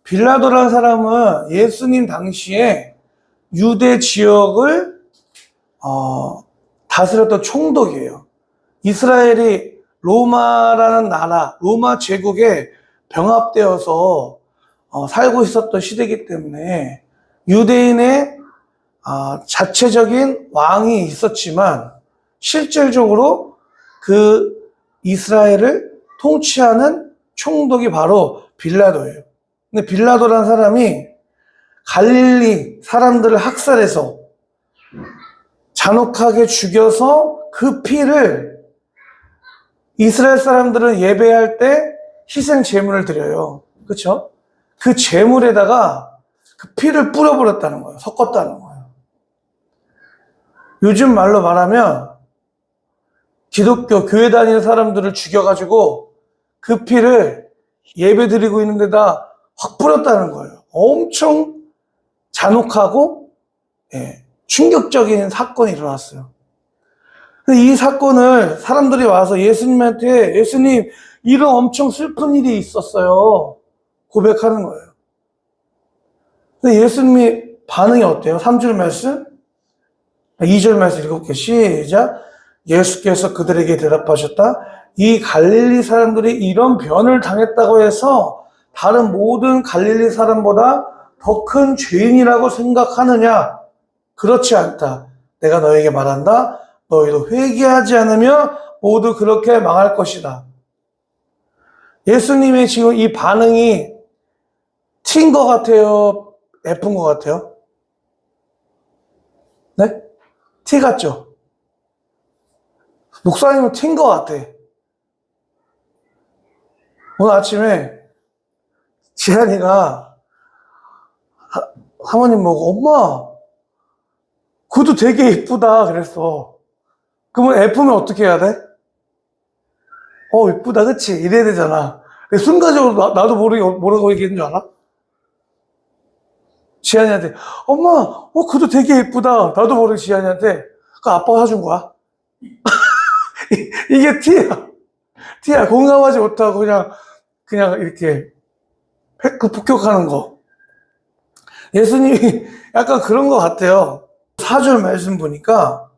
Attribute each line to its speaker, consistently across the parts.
Speaker 1: 빌라도라는 사람은 예수님 당시에 유대 지역을 다스렸던 총독이에요. 이스라엘이 로마라는 나라, 로마 제국에 병합되어서 살고 있었던 시대이기 때문에 유대인의 자체적인 왕이 있었지만 실질적으로 그 이스라엘을 통치하는 총독이 바로 빌라도예요. 근데 빌라도라는 사람이 갈릴리 사람들을 학살해서 잔혹하게 죽여서 그 피를 이스라엘 사람들은 예배할 때 희생 제물을 드려요. 그렇죠? 그 제물에다가 그 피를 뿌려버렸다는 거예요. 섞었다는 거예요. 요즘 말로 말하면 기독교 교회 다니는 사람들을 죽여가지고 그 피를 예배 드리고 있는 데다 확 뿌렸다는 거예요. 엄청 잔혹하고 충격적인 사건이 일어났어요. 이 사건을 사람들이 와서 예수님한테 예수님 이런 엄청 슬픈 일이 있었어요. 고백하는 거예요. 근데 예수님이 반응이 어때요? 3절 말씀 2절 말씀 읽어볼게요. 시작. 예수께서 그들에게 대답하셨다. 이 갈릴리 사람들이 이런 변을 당했다고 해서 다른 모든 갈릴리 사람보다 더 큰 죄인이라고 생각하느냐? 그렇지 않다. 내가 너에게 말한다. 너희도 회개하지 않으면 모두 그렇게 망할 것이다. 예수님의 지금 이 반응이 T인 것 같아요? F인 것 같아요? 네? T 같죠? 목사님은 T인 것 같아. 오늘 아침에 지한이가 사모님 보고 엄마 그것도 되게 이쁘다 그랬어. 그러면 F면 어떻게 해야 돼? 이쁘다 그치? 이래야 되잖아. 순간적으로 나도 뭐라고 얘기했는 줄 알아? 지한이한테 엄마 그것도 되게 이쁘다. 나도 모르게 지한이한테 그 아빠가 사준 거야. 이게 T야. 공감하지 못하고 그냥 이렇게 폭격하는 거. 예수님이 약간 그런 것 같아요. 4절 말씀 보니까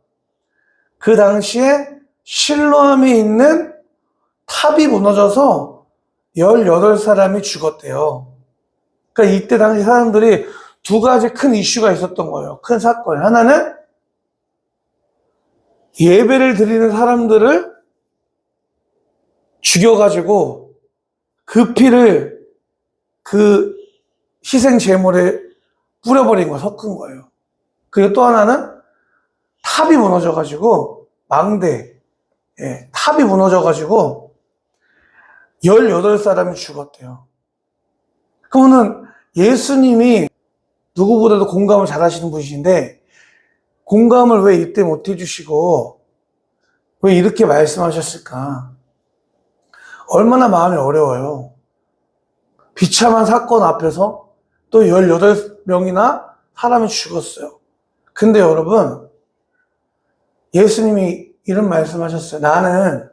Speaker 1: 그 당시에 실로암에 있는 탑이 무너져서 18사람이 죽었대요. 그러니까 이때 당시 사람들이 두 가지 큰 이슈가 있었던 거예요. 큰 사건. 하나는 예배를 드리는 사람들을 죽여가지고 그 피를 그 희생 제물에 뿌려버린 거, 섞은 거예요. 그리고 또 하나는 탑이 무너져가지고 탑이 무너져가지고 18사람이 죽었대요. 그러면은 예수님이 누구보다도 공감을 잘 하시는 분이신데 공감을 왜 이때 못 해주시고 왜 이렇게 말씀하셨을까? 얼마나 마음이 어려워요. 비참한 사건 앞에서 또 18명이나 사람이 죽었어요. 근데 여러분, 예수님이 이런 말씀하셨어요. 나는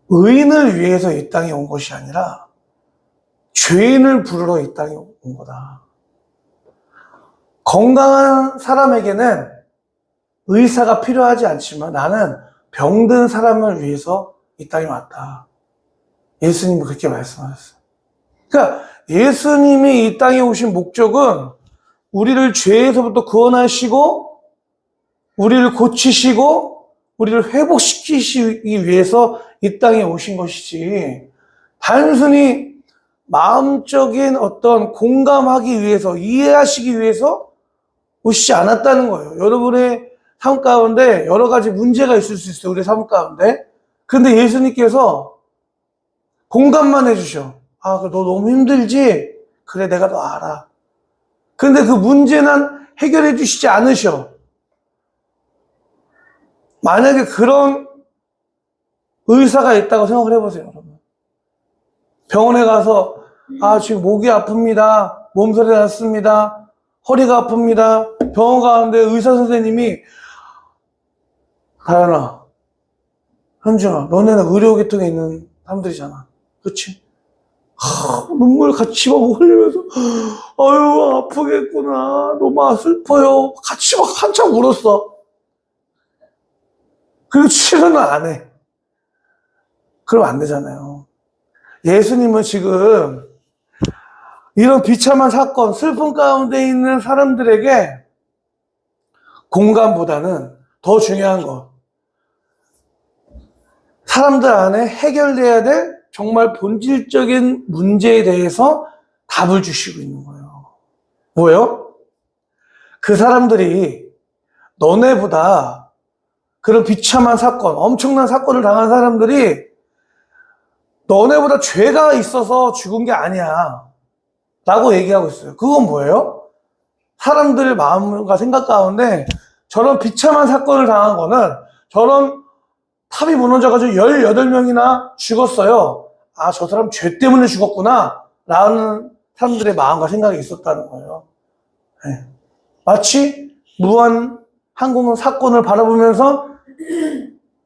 Speaker 1: 의인을 위해서 이 땅에 온 것이 아니라 죄인을 부르러 이 땅에 온 거다. 건강한 사람에게는 의사가 필요하지 않지만 나는 병든 사람을 위해서 이 땅에 왔다. 예수님은 그렇게 말씀하셨어요. 그러니까 예수님이 이 땅에 오신 목적은 우리를 죄에서부터 구원하시고 우리를 고치시고 우리를 회복시키시기 위해서 이 땅에 오신 것이지 단순히 마음적인 어떤 공감하기 위해서 이해하시기 위해서 오시지 않았다는 거예요. 여러분의 삶 가운데 여러 가지 문제가 있을 수 있어요. 우리 삶 가운데. 근데 예수님께서 공감만 해주셔. 너 너무 힘들지? 그래, 내가 너 알아. 근데 그 문제는 해결해 주시지 않으셔. 만약에 그런 의사가 있다고 생각을 해보세요, 여러분. 병원에 가서, 지금 목이 아픕니다. 몸살이 났습니다. 허리가 아픕니다. 병원 가는데 의사 선생님이, 다현아, 현준아, 너네는 의료계통에 있는 사람들이잖아. 그치? 눈물 같이 막 흘리면서 아유 아프겠구나 너무 슬퍼요 같이 막 한참 울었어. 그리고 치료는 안 해. 그럼 안 되잖아요. 예수님은 지금 이런 비참한 사건, 슬픔 가운데 있는 사람들에게 공감보다는 더 중요한 거, 사람들 안에 해결돼야 될 정말 본질적인 문제에 대해서 답을 주시고 있는 거예요. 뭐예요? 그 사람들이 너네보다 그런 비참한 사건, 엄청난 사건을 당한 사람들이 너네보다 죄가 있어서 죽은 게 아니야 라고 얘기하고 있어요. 그건 뭐예요? 사람들의 마음과 생각 가운데 저런 비참한 사건을 당한 거는 저런 탑이 무너져가지고 18명이나 죽었어요. 아, 저 사람 죄 때문에 죽었구나 라는 사람들의 마음과 생각이 있었다는 거예요. 네. 마치 무한항공 사건을 바라보면서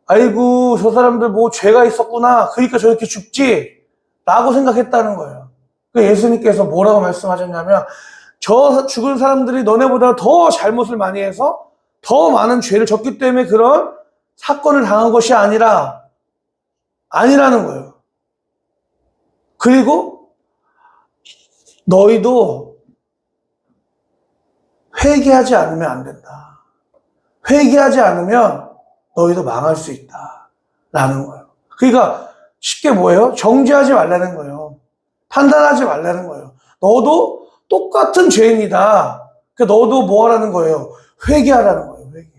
Speaker 1: 아이고 저 사람들 뭐 죄가 있었구나 그러니까 저렇게 죽지 라고 생각했다는 거예요. 예수님께서 뭐라고 말씀하셨냐면 저 죽은 사람들이 너네보다 더 잘못을 많이 해서 더 많은 죄를 졌기 때문에 그런 사건을 당한 것이 아니라는 거예요. 그리고 너희도 회개하지 않으면 안 된다. 회개하지 않으면 너희도 망할 수 있다 라는 거예요. 그러니까 쉽게 뭐예요? 정죄하지 말라는 거예요. 판단하지 말라는 거예요. 너도 똑같은 죄인이다. 그러니까 너도 뭐 하라는 거예요? 회개하라는 거예요. 회개.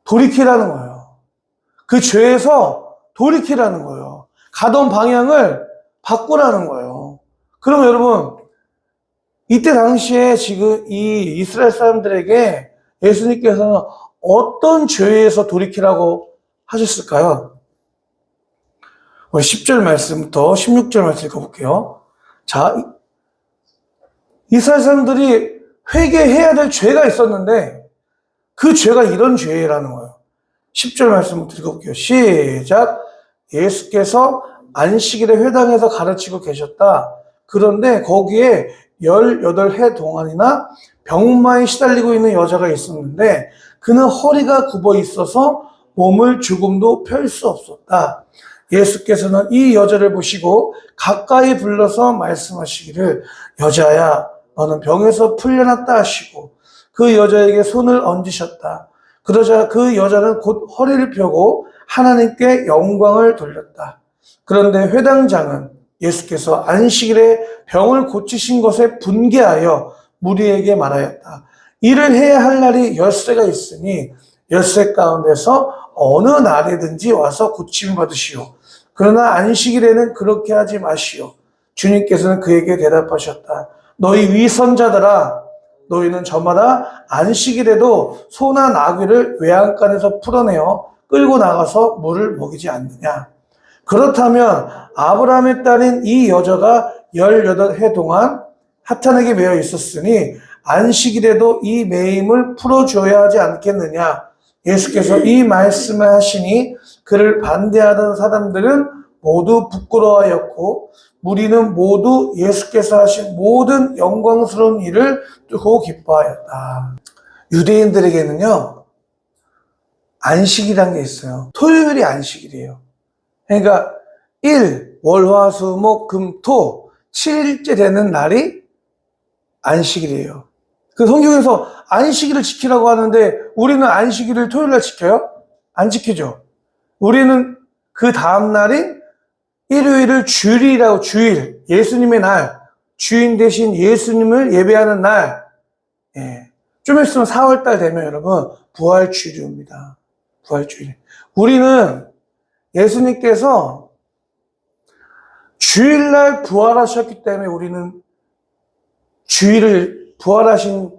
Speaker 1: 돌이키라는 거예요. 그 죄에서 돌이키라는 거예요. 가던 방향을 바꾸라는 거예요. 그러면 여러분 이때 당시에 지금 이 이스라엘 사람들에게 예수님께서는 어떤 죄에서 돌이키라고 하셨을까요? 10절 말씀부터 16절 말씀 읽어볼게요. 자, 이스라엘 사람들이 회개해야 될 죄가 있었는데 그 죄가 이런 죄라는 거예요. 10절 말씀부터 읽어볼게요. 시작. 예수께서 안식일에 회당에서 가르치고 계셨다. 그런데 거기에 18해 동안이나 병마에 시달리고 있는 여자가 있었는데 그는 허리가 굽어 있어서 몸을 조금도 펼 수 없었다. 예수께서는 이 여자를 보시고 가까이 불러서 말씀하시기를 여자야 너는 병에서 풀려났다 하시고 그 여자에게 손을 얹으셨다. 그러자 그 여자는 곧 허리를 펴고 하나님께 영광을 돌렸다. 그런데 회당장은 예수께서 안식일에 병을 고치신 것에 분개하여 무리에게 말하였다. 이를 해야 할 날이 10세가 있으니 10세 가운데서 어느 날이든지 와서 고침을 받으시오. 그러나 안식일에는 그렇게 하지 마시오. 주님께서는 그에게 대답하셨다. 너희 위선자들아, 너희는 저마다 안식일에도 소나 나귀를 외양간에서 풀어내어 끌고 나가서 물을 먹이지 않느냐. 그렇다면 아브라함의 딸인 이 여자가 18해 동안 사탄에게 매여 있었으니 안식일에도 이 매임을 풀어줘야 하지 않겠느냐. 예수께서 이 말씀을 하시니 그를 반대하던 사람들은 모두 부끄러워하였고 무리는 모두 예수께서 하신 모든 영광스러운 일을 두고 기뻐하였다. 유대인들에게는요 안식이라는 게 있어요. 토요일이 안식일이에요. 그러니까 월, 화, 수, 목, 금, 토 7일째 되는 날이 안식일이에요. 그 성경에서 안식일을 지키라고 하는데 우리는 안식일을 토요일날 지켜요? 안 지키죠. 우리는 그 다음 날인 일요일을 주일이라고, 주일, 예수님의 날, 주인 대신 예수님을 예배하는 날. 예. 좀 있으면 4월달 되면 여러분 부활주일이 옵니다. 부활주일. 우리는 예수님께서 주일날 부활하셨기 때문에 우리는 주일을 부활하신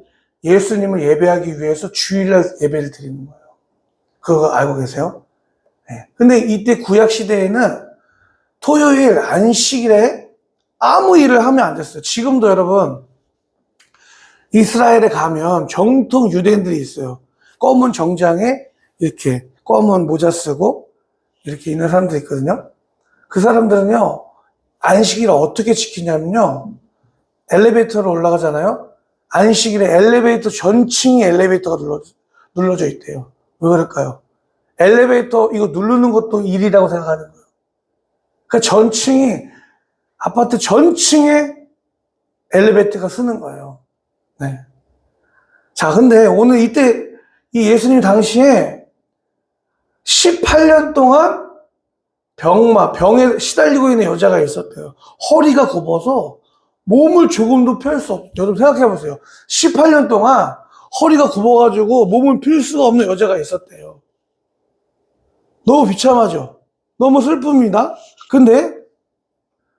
Speaker 1: 예수님을 예배하기 위해서 주일날 예배를 드리는 거예요. 그거 알고 계세요? 네. 근데 이때 구약 시대에는 토요일 안식일에 아무 일을 하면 안 됐어요. 지금도 여러분 이스라엘에 가면 정통 유대인들이 있어요. 검은 정장에 이렇게 검은 모자 쓰고 이렇게 있는 사람들이 있거든요. 그 사람들은요 안식일을 어떻게 지키냐면요. 엘리베이터로 올라가잖아요. 안식일에 엘리베이터 전층이 엘리베이터가 눌러져 있대요. 왜 그럴까요? 엘리베이터 이거 누르는 것도 일이라고 생각하는 거예요. 그러니까 전층이 아파트 전층에 엘리베이터가 쓰는 거예요. 네. 자, 근데 오늘 이때 이 예수님 당시에 18년 동안 병에 시달리고 있는 여자가 있었대요. 허리가 굽어서 몸을 조금도 펼 수 없어요. 여러분 생각해 보세요. 18년 동안 허리가 굽어가지고 몸을 필 수가 없는 여자가 있었대요. 너무 비참하죠? 너무 슬픕니다. 근데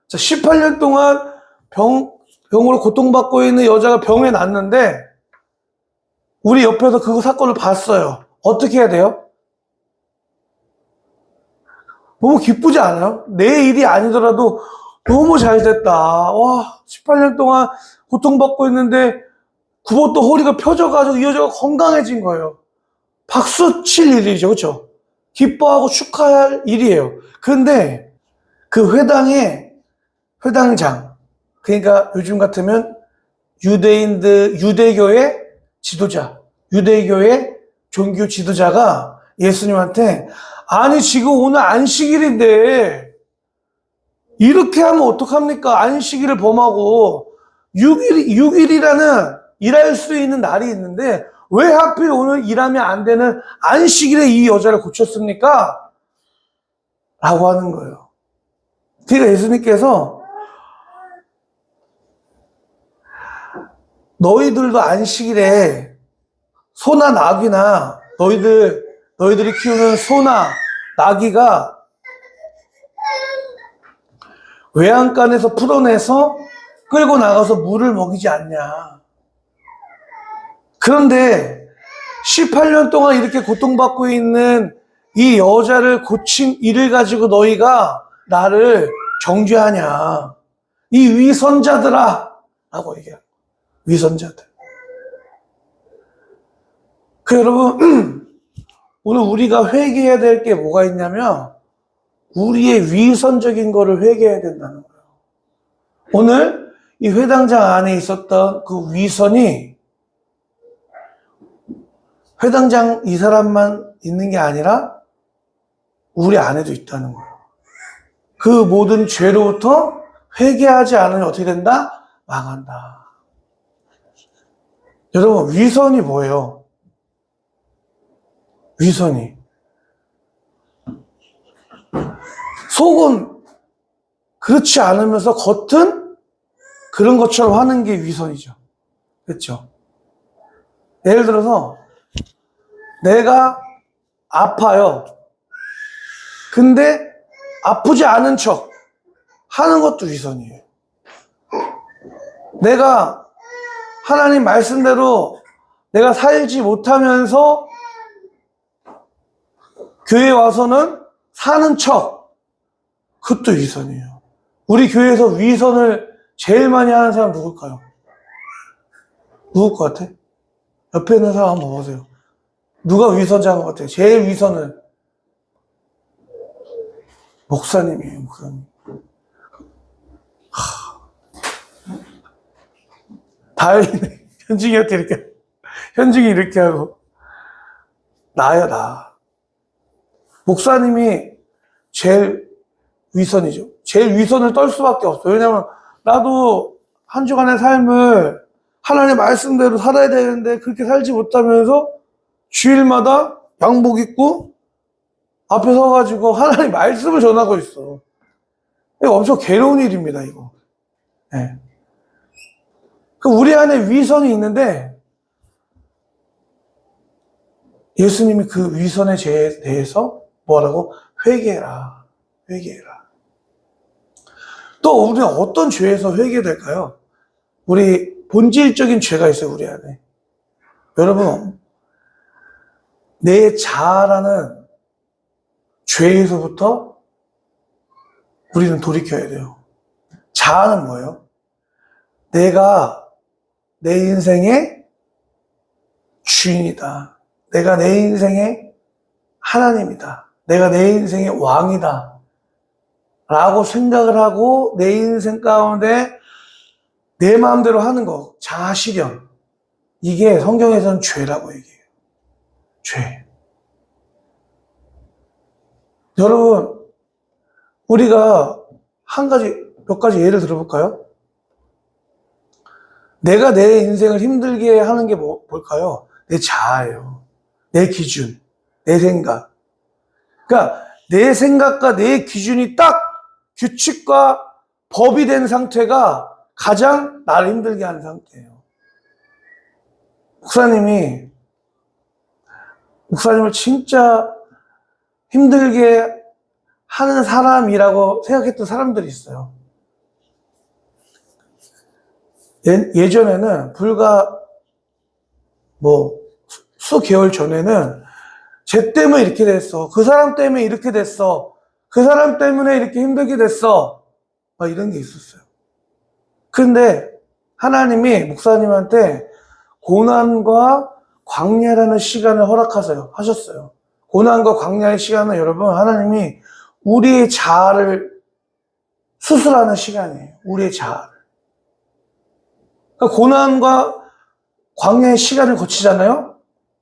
Speaker 1: 18년 동안 병으로 고통받고 있는 여자가 병에 났는데 우리 옆에서 그 사건을 봤어요. 어떻게 해야 돼요? 너무 기쁘지 않아요? 내 일이 아니더라도 너무 잘 됐다. 와, 18년 동안 고통받고 있는데 굽었던 허리가 펴져가지고 이 여자가 건강해진 거예요. 박수 칠 일이죠. 그렇죠? 기뻐하고 축하할 일이에요. 그런데 그 회당장, 그러니까 요즘 같으면 유대교의 지도자, 유대교의 종교 지도자가 예수님한테 아니 지금 오늘 안식일인데 이렇게 하면 어떡합니까? 안식일을 범하고 6일이라는 일할 수 있는 날이 있는데 왜 하필 오늘 일하면 안 되는 안식일에 이 여자를 고쳤습니까? 라고 하는 거예요. 그러니까 예수님께서 너희들도 안식일에 소나 나귀나 너희들이 키우는 소나 나귀가 외양간에서 풀어내서 끌고 나가서 물을 먹이지 않냐. 그런데 18년 동안 이렇게 고통받고 있는 이 여자를 고친 일을 가지고 너희가 나를 정죄하냐. 이 위선자들아 라고 얘기해요. 위선자들. 여러분 오늘 우리가 회개해야 될 게 뭐가 있냐면 우리의 위선적인 거를 회개해야 된다는 거예요. 오늘 이 회당장 안에 있었던 그 위선이 회당장 이 사람만 있는 게 아니라 우리 안에도 있다는 거예요. 그 모든 죄로부터 회개하지 않으면 어떻게 된다? 망한다. 여러분 위선이 뭐예요? 위선이 속은 그렇지 않으면서 겉은 그런 것처럼 하는 게 위선이죠. 그렇죠? 예를 들어서 내가 아파요. 근데 아프지 않은 척 하는 것도 위선이에요. 내가 하나님 말씀대로 내가 살지 못하면서 교회에 와서는 사는 척, 그것도 위선이에요. 우리 교회에서 위선을 제일 많이 하는 사람 누굴까요? 누굴 것 같아? 옆에 있는 사람 한번 보세요. 누가 위선자인 것 같아요? 제일 위선을. 목사님이에요, 목사님. 다행이네. 현중이 이렇게 하고. 나야, 나. 목사님이 제일 위선이죠. 제일 위선을 떨 수밖에 없어요. 왜냐면 나도 한 주간의 삶을 하나님의 말씀대로 살아야 되는데 그렇게 살지 못하면서 주일마다 양복 입고 앞에 서가지고 하나님의 말씀을 전하고 있어. 이거 엄청 괴로운 일입니다, 이거. 네. 우리 안에 위선이 있는데 예수님이 그 위선의 죄에 대해서 뭐라고? 회개해라. 회개해라. 또 우리는 어떤 죄에서 회개될까요? 우리 본질적인 죄가 있어요, 우리 안에. 여러분, 내 자아라는 죄에서부터 우리는 돌이켜야 돼요. 자아는 뭐예요? 내가 내 인생의 주인이다. 내가 내 인생의 하나님이다. 내가 내 인생의 왕이다. 라고 생각을 하고 내 인생 가운데 내 마음대로 하는 거, 자아실현. 이게 성경에서는 죄라고 얘기해요. 죄. 여러분, 우리가 몇 가지 예를 들어볼까요? 내가 내 인생을 힘들게 하는 게 뭘까요? 내 자아예요. 내 기준, 내 생각. 그러니까 내 생각과 내 기준이 딱 규칙과 법이 된 상태가 가장 나를 힘들게 하는 상태예요. 목사님을 진짜 힘들게 하는 사람이라고 생각했던 사람들이 있어요. 예전에는 불과 수개월 전에는 쟤 때문에 이렇게 됐어. 그 사람 때문에 이렇게 됐어. 그 사람 때문에 이렇게 힘들게 됐어. 막 이런 게 있었어요. 그런데 하나님이 목사님한테 고난과 광야라는 시간을 하셨어요. 고난과 광야의 시간은 여러분, 하나님이 우리의 자아를 수술하는 시간이에요. 우리의 자아를. 그러니까 고난과 광야의 시간을 거치잖아요.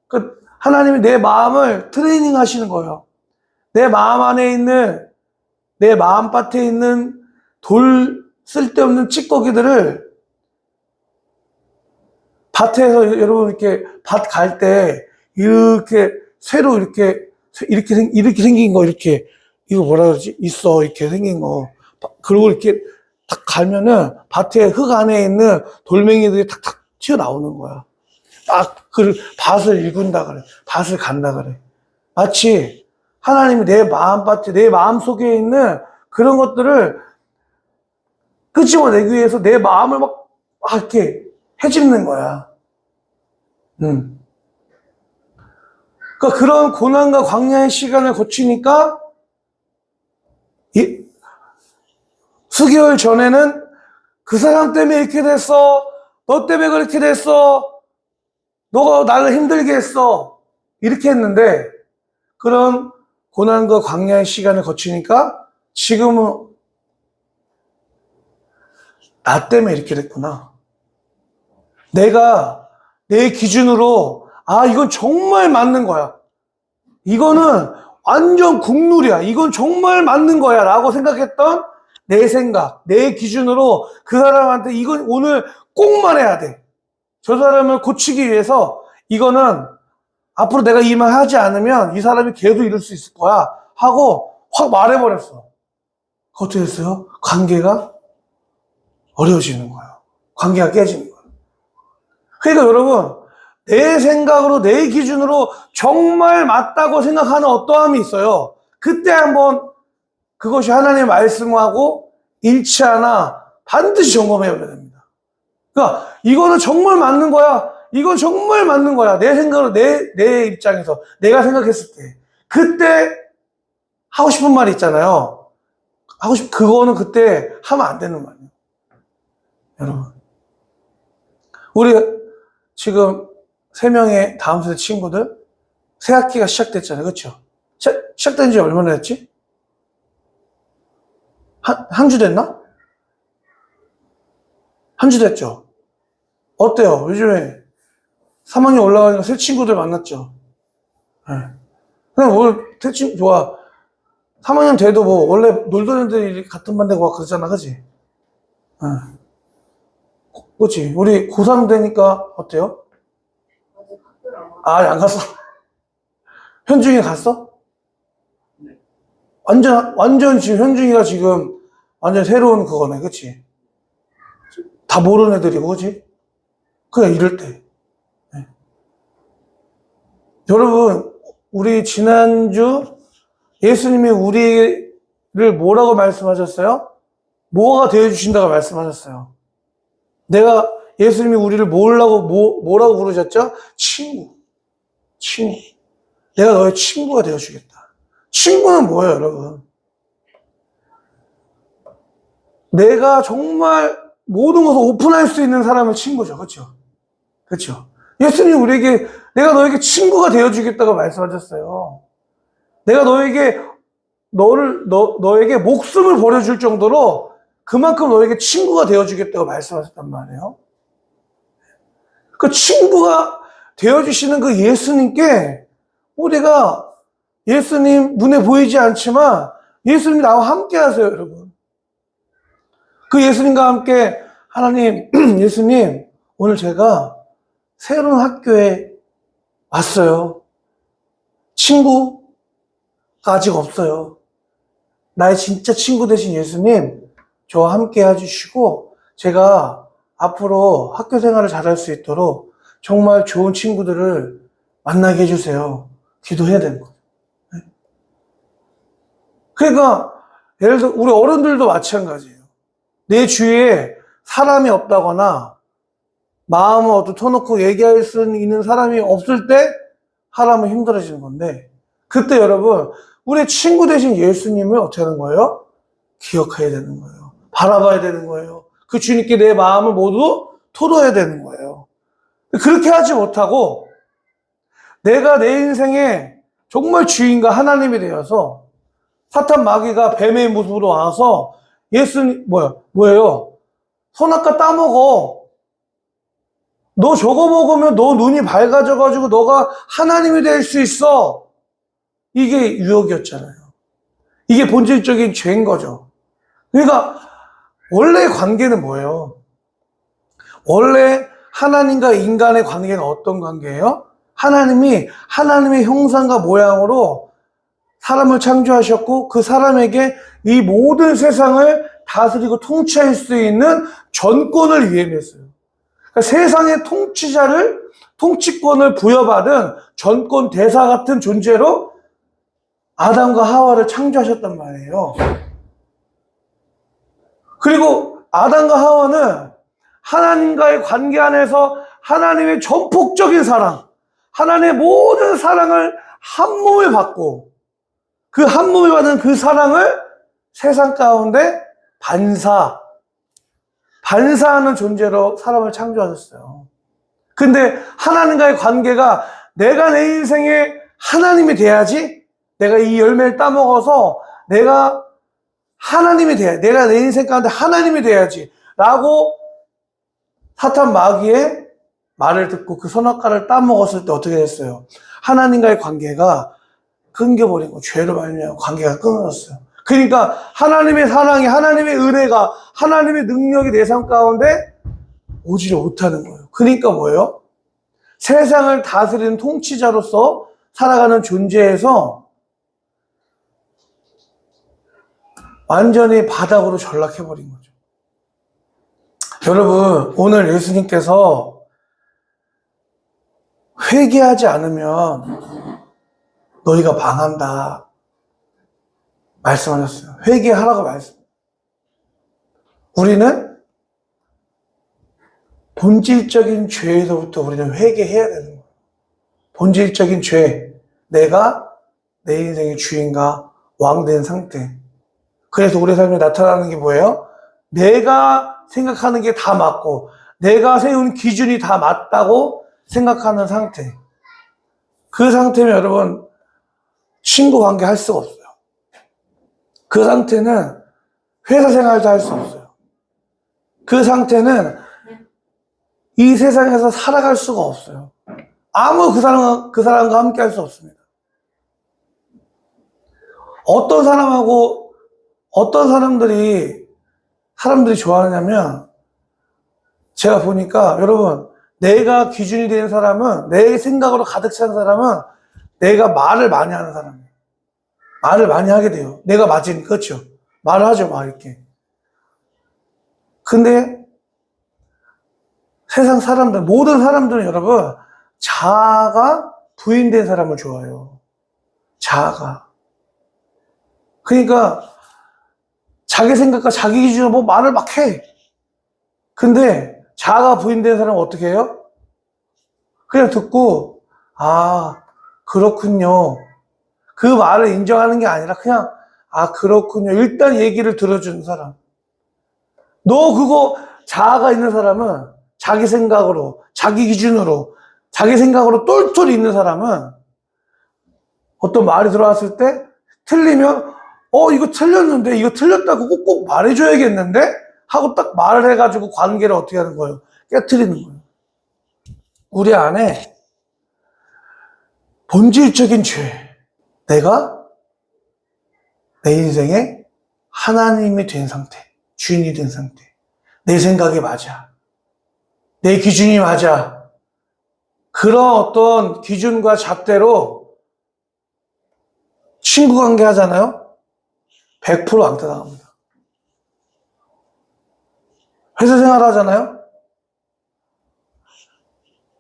Speaker 1: 그러니까 하나님이 내 마음을 트레이닝 하시는 거예요. 내 마음 안에 있는, 내 마음밭에 있는 쓸데없는 찌꺼기들을 밭에서 여러분 이렇게 밭 갈 때 이렇게 새로 이렇게 생긴 거 이거 뭐라 그러지? 이렇게 생긴 거. 그리고 이렇게 딱 갈면은 밭에 흙 안에 있는 돌멩이들이 탁탁 튀어나오는 거야. 그 밭을 일군다 그래. 밭을 간다 그래. 마치 하나님이 내 마음밭에, 내 마음 속에 있는 그런 것들을 끄집어내기 위해서 내 마음을 막 이렇게 헤집는 거야. 그러니까 그런 고난과 광야의 시간을 거치니까 수개월 전에는 그 사람 때문에 이렇게 됐어. 너 때문에 그렇게 됐어. 너가 나를 힘들게 했어. 이렇게 했는데 그런 고난과 광야의 시간을 거치니까 지금은 나 때문에 이렇게 됐구나. 내가 내 기준으로 이건 정말 맞는 거야. 이거는 완전 국룰이야. 이건 정말 맞는 거야 라고 생각했던 내 생각, 내 기준으로 그 사람한테 이건 오늘 꼭 말해야 돼. 저 사람을 고치기 위해서 이거는 앞으로 내가 이 말 하지 않으면 이 사람이 계속 이럴 수 있을 거야 하고 확 말해버렸어. 어떻게 됐어요? 관계가 어려워지는 거예요. 관계가 깨지는 거예요. 그러니까 여러분, 내 생각으로, 내 기준으로 정말 맞다고 생각하는 어떠함이 있어요. 그때 한번 그것이 하나님의 말씀하고 일치하나 반드시 점검해야 됩니다. 그러니까 이거는 정말 맞는 거야. 이건 정말 맞는 거야. 내 생각으로, 내 입장에서 내가 생각했을 때 그때 하고 싶은 말이 있잖아요. 그거는 그때 하면 안 되는 말이에요. 여러분, 우리 지금 3명의 다음 세대 친구들 새 학기가 시작됐잖아요. 그렇죠? 시작된 지 얼마나 됐지? 한 주 됐나? 한 주 됐죠? 어때요? 요즘에 3학년 올라가니까 새 친구들 만났죠? 네. 그냥 오늘 새 친구 좋아. 3학년 돼도 원래 놀던 애들이 같은 반 되고 그러잖아. 그치? 네. 그치? 우리 고3 되니까 어때요? 안 갔어? 현중이 갔어? 네. 완전 지금 현중이가 지금 완전 새로운 그거네. 그치? 다 모르는 애들이고, 그치? 그냥 이럴 때. 네. 여러분, 우리 지난주 예수님이 우리를 뭐라고 말씀하셨어요? 뭐가 되어주신다고 말씀하셨어요. 예수님이 우리를 뭐라고 부르셨죠? 친구. 내가 너의 친구가 되어주겠다. 친구는 뭐예요, 여러분? 내가 정말 모든 것을 오픈할 수 있는 사람은 친구죠. 그렇죠? 그렇죠? 예수님이 우리에게 내가 너에게 친구가 되어주겠다고 말씀하셨어요. 내가 너에게 너에게 목숨을 버려줄 정도로 그만큼 너에게 친구가 되어주겠다고 말씀하셨단 말이에요. 그 친구가 되어주시는 그 예수님께 우리가 예수님 눈에 보이지 않지만 예수님 나와 함께 하세요, 여러분. 그 예수님과 함께 하나님, 예수님, 오늘 제가 새로운 학교에 왔어요. 친구가 아직 없어요. 나의 진짜 친구 되신 예수님, 저와 함께 해주시고 제가 앞으로 학교 생활을 잘할 수 있도록 정말 좋은 친구들을 만나게 해주세요. 기도해야 되는 거예요. 그러니까 예를 들어 우리 어른들도 마찬가지예요. 내 주위에 사람이 없다거나 마음을 어떤 터놓고 얘기할 수 있는 사람이 없을 때 하라면 힘들어지는 건데, 그때 여러분 우리 친구 되신 예수님을 어떻게 하는 거예요? 기억해야 되는 거예요. 바라봐야 되는 거예요. 그 주님께 내 마음을 모두 토로해야 되는 거예요. 그렇게 하지 못하고 내가 내 인생에 정말 주인과 하나님이 되어서 사탄 마귀가 뱀의 모습으로 와서 예수님 뭐예요? 선악과 따먹어. 너 저거 먹으면 너 눈이 밝아져가지고 너가 하나님이 될 수 있어. 이게 유혹이었잖아요. 이게 본질적인 죄인 거죠. 그러니까 원래의 관계는 뭐예요? 원래 하나님과 인간의 관계는 어떤 관계예요? 하나님이 하나님의 형상과 모양으로 사람을 창조하셨고 그 사람에게 이 모든 세상을 다스리고 통치할 수 있는 전권을 위임했어요. 그러니까 세상의 통치권을 부여받은 전권 대사 같은 존재로 아담과 하와를 창조하셨단 말이에요. 그리고 아담과 하와는 하나님과의 관계 안에서 하나님의 전폭적인 사랑, 하나님의 모든 사랑을 한 몸에 받고 그 한 몸에 받은 그 사랑을 세상 가운데 반사하는 존재로 사람을 창조하셨어요. 근데 하나님과의 관계가 내가 내 인생에 하나님이 돼야지, 내가 이 열매를 따먹어서 내가 하나님이 돼야지, 내가 내 인생 가운데 하나님이 돼야지 라고 사탄 마귀의 말을 듣고 그 선악과를 따먹었을 때 어떻게 됐어요? 하나님과의 관계가 끊겨버린 거, 죄로 말미암아 관계가 끊어졌어요. 그러니까 하나님의 사랑이, 하나님의 은혜가, 하나님의 능력이 내 삶 가운데 오지를 못하는 거예요. 그러니까 뭐예요? 세상을 다스리는 통치자로서 살아가는 존재에서 완전히 바닥으로 전락해버린 거죠. 여러분, 오늘 예수님께서 회개하지 않으면 너희가 망한다 말씀하셨어요. 회개하라고 말씀. 우리는 본질적인 죄에서부터 우리는 회개해야 되는 거예요. 본질적인 죄. 내가 내 인생의 주인과 왕 된 상태. 그래서 우리 삶에 나타나는 게 뭐예요? 내가 생각하는 게 다 맞고 내가 세운 기준이 다 맞다고 생각하는 상태. 그 상태면 여러분 친구 관계 할 수가 없어요. 그 상태는 회사 생활도 할 수 없어요. 그 상태는 이 세상에서 살아갈 수가 없어요. 아무 그 사람과 함께 할 수 없습니다. 어떤 사람들이 좋아하냐면, 제가 보니까 여러분, 내가 기준이 되는 사람은, 내 생각으로 가득 찬 사람은 내가 말을 많이 하는 사람이에요. 말을 많이 하게 돼요. 내가 맞으니까. 그렇죠? 말을 하죠, 막 이렇게. 근데 세상 사람들, 모든 사람들은 여러분 자아가 부인된 사람을 좋아해요. 자아가. 그러니까 자기 생각과 자기 기준으로 뭐 말을 막 해. 근데 자아가 부인된 사람은 어떻게 해요? 그냥 듣고 아 그렇군요. 그 말을 인정하는 게 아니라 그냥 아 그렇군요. 일단 얘기를 들어주는 사람. 너 그거 자아가 있는 사람은 자기 생각으로, 자기 기준으로, 자기 생각으로 똘똘 있는 사람은 어떤 말이 들어왔을 때 틀리면 이거 틀렸는데, 이거 틀렸다고 꼭꼭 말해줘야겠는데? 하고 딱 말을 해가지고 관계를 어떻게 하는 거예요? 깨트리는 거예요. 우리 안에 본질적인 죄. 내가 내 인생에 하나님이 된 상태, 주인이 된 상태. 내 생각이 맞아. 내 기준이 맞아. 그런 어떤 기준과 잣대로 친구 관계 하잖아요? 100% 왕따 당합니다. 회사 생활 하잖아요?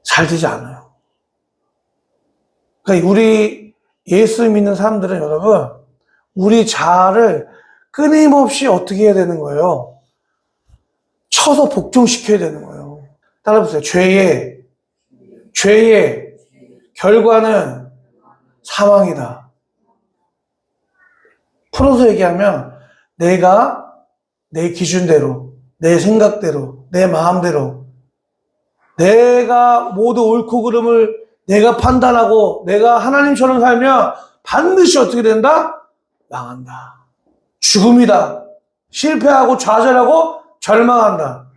Speaker 1: 잘 되지 않아요. 그러니까 우리 예수 믿는 사람들은 여러분, 우리 자아를 끊임없이 어떻게 해야 되는 거예요? 쳐서 복종시켜야 되는 거예요. 따라해보세요. 죄의 결과는 사망이다. 풀어서 얘기하면 내가 내 기준대로, 내 생각대로, 내 마음대로 내가 모두 옳고 그름을 내가 판단하고 내가 하나님처럼 살면 반드시 어떻게 된다? 망한다. 죽음이다. 실패하고 좌절하고 절망한다.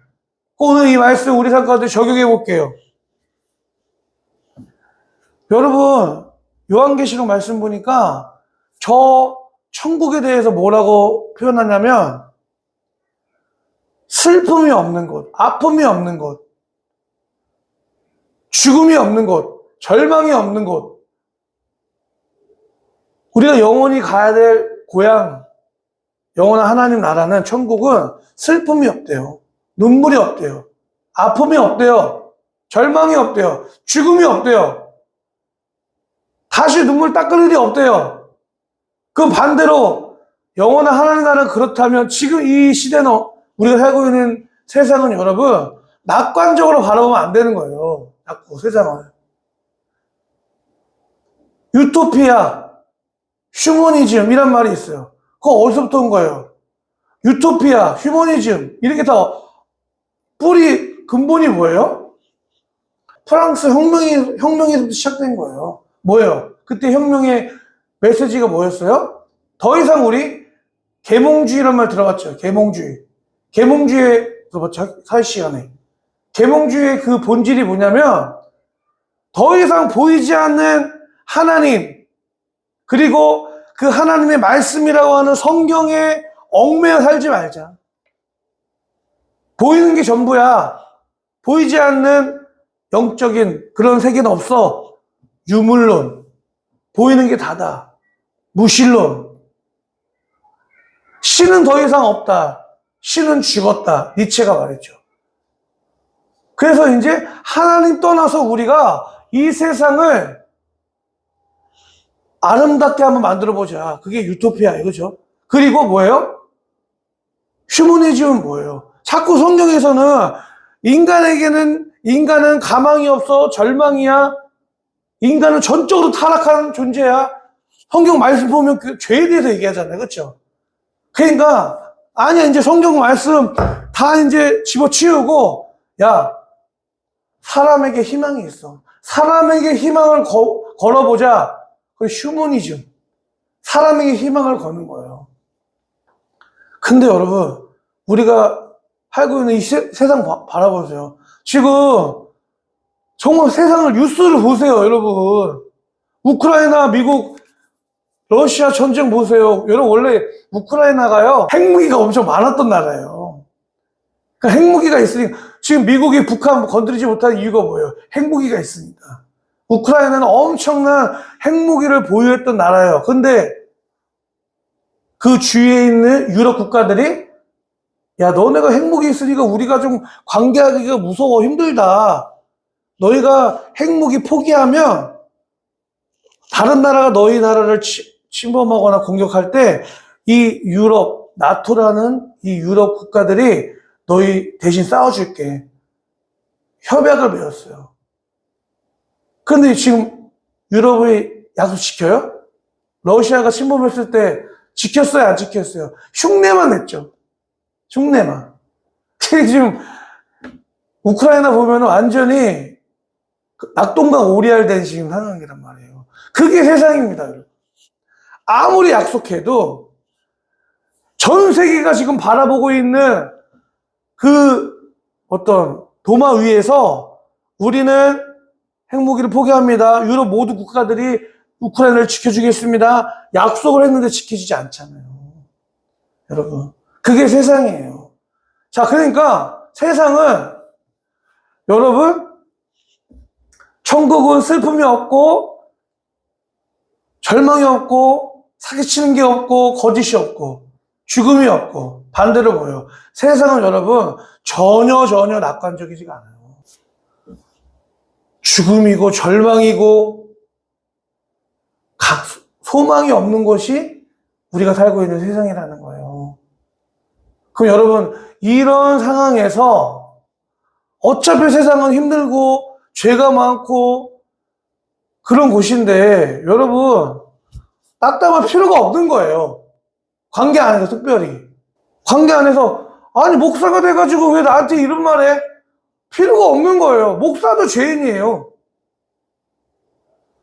Speaker 1: 오늘 이 말씀 우리 삶 가운데 적용해 볼게요. 여러분, 요한계시록 말씀 보니까 저 천국에 대해서 뭐라고 표현하냐면 슬픔이 없는 곳, 아픔이 없는 곳, 죽음이 없는 곳, 절망이 없는 곳. 우리가 영원히 가야 될 고향, 영원한 하나님 나라는 천국은 슬픔이 없대요. 눈물이 없대요. 아픔이 없대요. 절망이 없대요. 죽음이 없대요. 다시 눈물 닦을 일이 없대요. 그 반대로 영원한 하나님 나라는 그렇다면 지금 이 시대는 우리가 살고 있는 세상은 여러분 낙관적으로 바라보면 안 되는 거예요. 자꾸 세상을. 유토피아, 휴머니즘 이란 말이 있어요. 그거 어디서부터 온 거예요? 유토피아, 휴머니즘 이렇게 다 근본이 뭐예요? 프랑스 혁명에서부터 시작된 거예요. 뭐예요? 그때 혁명의 메시지가 뭐였어요? 더 이상 우리 계몽주의란 말 들어봤죠? 계몽주의. 계몽주의의 살 시간에 계몽주의의 그 본질이 뭐냐면 더 이상 보이지 않는 하나님 그리고 그 하나님의 말씀이라고 하는 성경에 얽매여 살지 말자. 보이는 게 전부야. 보이지 않는 영적인 그런 세계는 없어. 유물론. 보이는 게 다다. 무신론. 신은 더 이상 없다. 신은 죽었다. 니체가 말했죠. 그래서 이제 하나님 떠나서 우리가 이 세상을 아름답게 한번 만들어보자. 그게 유토피아예요. 그죠? 그리고 뭐예요? 휴머니즘은 뭐예요? 자꾸 성경에서는 인간은 가망이 없어 절망이야. 인간은 전적으로 타락한 존재야. 성경 말씀 보면 그 죄에 대해서 얘기하잖아요. 그렇죠? 그러니까 아니야 이제 성경 말씀 다 이제 집어치우고 야 사람에게 희망이 있어. 사람에게 희망을 걸어보자. 그 휴머니즘. 사람에게 희망을 거는 거예요. 근데 여러분 우리가 살고 있는 이 세상 바라보세요. 지금 정말 세상을 뉴스를 보세요. 여러분 우크라이나 미국 러시아 전쟁 보세요. 여러분 원래 우크라이나가요 핵무기가 엄청 많았던 나라예요. 그러니까 핵무기가 있으니까 지금 미국이 북한 건드리지 못하는 이유가 뭐예요? 핵무기가 있으니까. 우크라이나는 엄청난 핵무기를 보유했던 나라예요. 근데 그 주위에 있는 유럽 국가들이 야 너네가 핵무기 있으니까 우리가 좀 관계하기가 무서워 힘들다. 너희가 핵무기 포기하면 다른 나라가 너희 나라를 침범하거나 공격할 때 이 유럽, 나토라는 이 유럽 국가들이 너희 대신 싸워줄게. 협약을 맺었어요. 근데 지금 유럽의 약속 지켜요? 러시아가 침범했을 때 지켰어요? 안 지켰어요? 흉내만 냈죠. 흉내만. 지금 우크라이나 보면 완전히 낙동강 오리알 된 지금 상황이란 말이에요. 그게 세상입니다. 여러분. 아무리 약속해도 전 세계가 지금 바라보고 있는 그 어떤 도마 위에서 우리는 핵무기를 포기합니다. 유럽 모두 국가들이 우크라이나를 지켜주겠습니다. 약속을 했는데 지켜지지 않잖아요. 여러분, 그게 세상이에요. 자, 그러니까 세상은 여러분, 천국은 슬픔이 없고 절망이 없고 사기치는 게 없고 거짓이 없고 죽음이 없고 반대로 뭐예요? 세상은 여러분 전혀 낙관적이지가 않아요. 죽음이고 절망이고 소망이 없는 것이 우리가 살고 있는 세상이라는 거예요. 그럼 여러분, 이런 상황에서 어차피 세상은 힘들고 죄가 많고 그런 곳인데 여러분 딱딱할 필요가 없는 거예요. 관계 안에서 특별히. 관계 안에서 아니 목사가 돼가지고 왜 나한테 이런 말 해? 필요가 없는 거예요. 목사도 죄인이에요.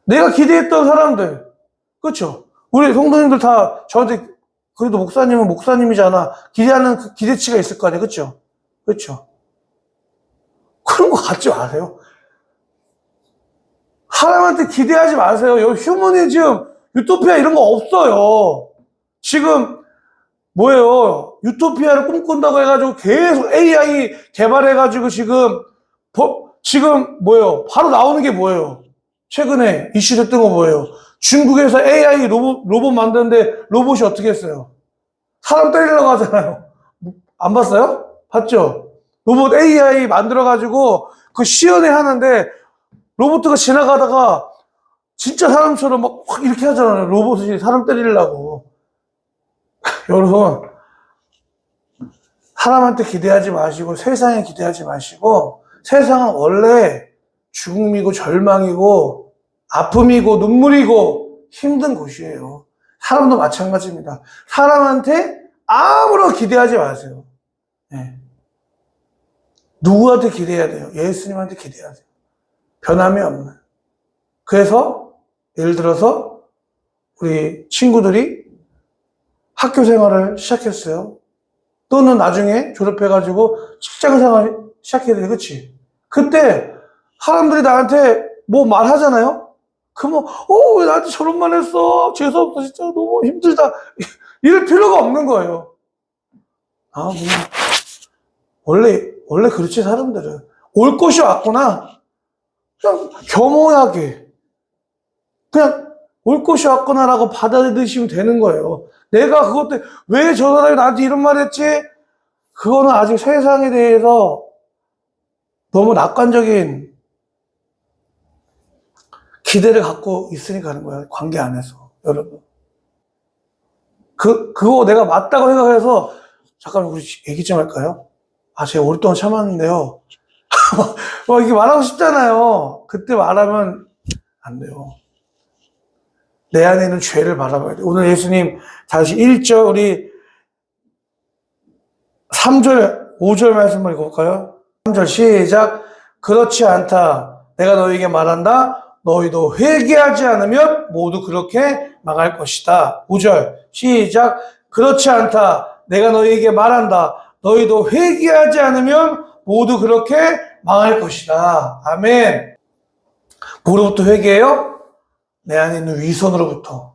Speaker 1: 내가 기대했던 사람들, 그렇죠? 우리 성도님들 다 저한테 그래도 목사님은 목사님이잖아. 기대하는 그 기대치가 있을 거 아니에요, 그렇죠? 그렇죠? 그런 거 갖지 마세요. 사람한테 기대하지 마세요. 여기 휴머니즘, 유토피아 이런 거 없어요. 지금 뭐예요? 유토피아를 꿈꾼다고 해가지고 계속 AI 개발해가지고 지금 뭐예요? 바로 나오는 게 뭐예요? 최근에 이슈됐던 거 뭐예요? 중국에서 AI 로봇 만드는데 로봇이 어떻게 했어요? 사람 때리려고 하잖아요. 안 봤어요? 봤죠? 로봇 AI 만들어가지고 그 시연회 하는데 로봇가 지나가다가 진짜 사람처럼 막 확 이렇게 하잖아요. 로봇이 사람 때리려고. 여러분, 사람한테 기대하지 마시고 세상에 기대하지 마시고 세상은 원래 죽음이고 절망이고 아픔이고 눈물이고 힘든 곳이에요. 사람도 마찬가지입니다. 사람한테 아무런 기대하지 마세요. 네. 누구한테 기대해야 돼요? 예수님한테 기대해야 돼요. 변함이 없는. 그래서 예를 들어서 우리 친구들이 학교 생활을 시작했어요. 또는 나중에 졸업해가지고 직장 생활을 시작해야 돼, 그치? 그때 사람들이 나한테 뭐 말하잖아요? 그러면 왜 나한테 저런 말 했어? 재수없어, 진짜 너무 힘들다. 이럴 필요가 없는 거예요. 아, 원래 그렇지, 사람들은. 올 것이 왔구나. 그냥 겸허하게. 그냥 올 것이 왔구나라고 받아들이시면 되는 거예요. 내가 그것 때문에 왜 저 사람이 나한테 이런 말 했지? 그거는 아직 세상에 대해서 너무 낙관적인 기대를 갖고 있으니까 하는 거예요. 관계 안에서. 여러분. 그거 내가 맞다고 생각해서 잠깐만 우리 얘기 좀 할까요? 제가 오랫동안 참았는데요. 이게 말하고 싶잖아요. 그때 말하면 안 돼요. 내 안에 있는 죄를 바라봐야 돼요. 오늘 예수님 다시 1절 우리 3절 5절 말씀을 읽어볼까요? 3절 시작. 그렇지 않다. 내가 너희에게 말한다. 너희도 회개하지 않으면 모두 그렇게 망할 것이다. 5절 시작. 그렇지 않다. 내가 너희에게 말한다. 너희도 회개하지 않으면 모두 그렇게 망할 것이다. 아멘. 뭐로부터 회개해요? 내 안에 있는 위선으로부터.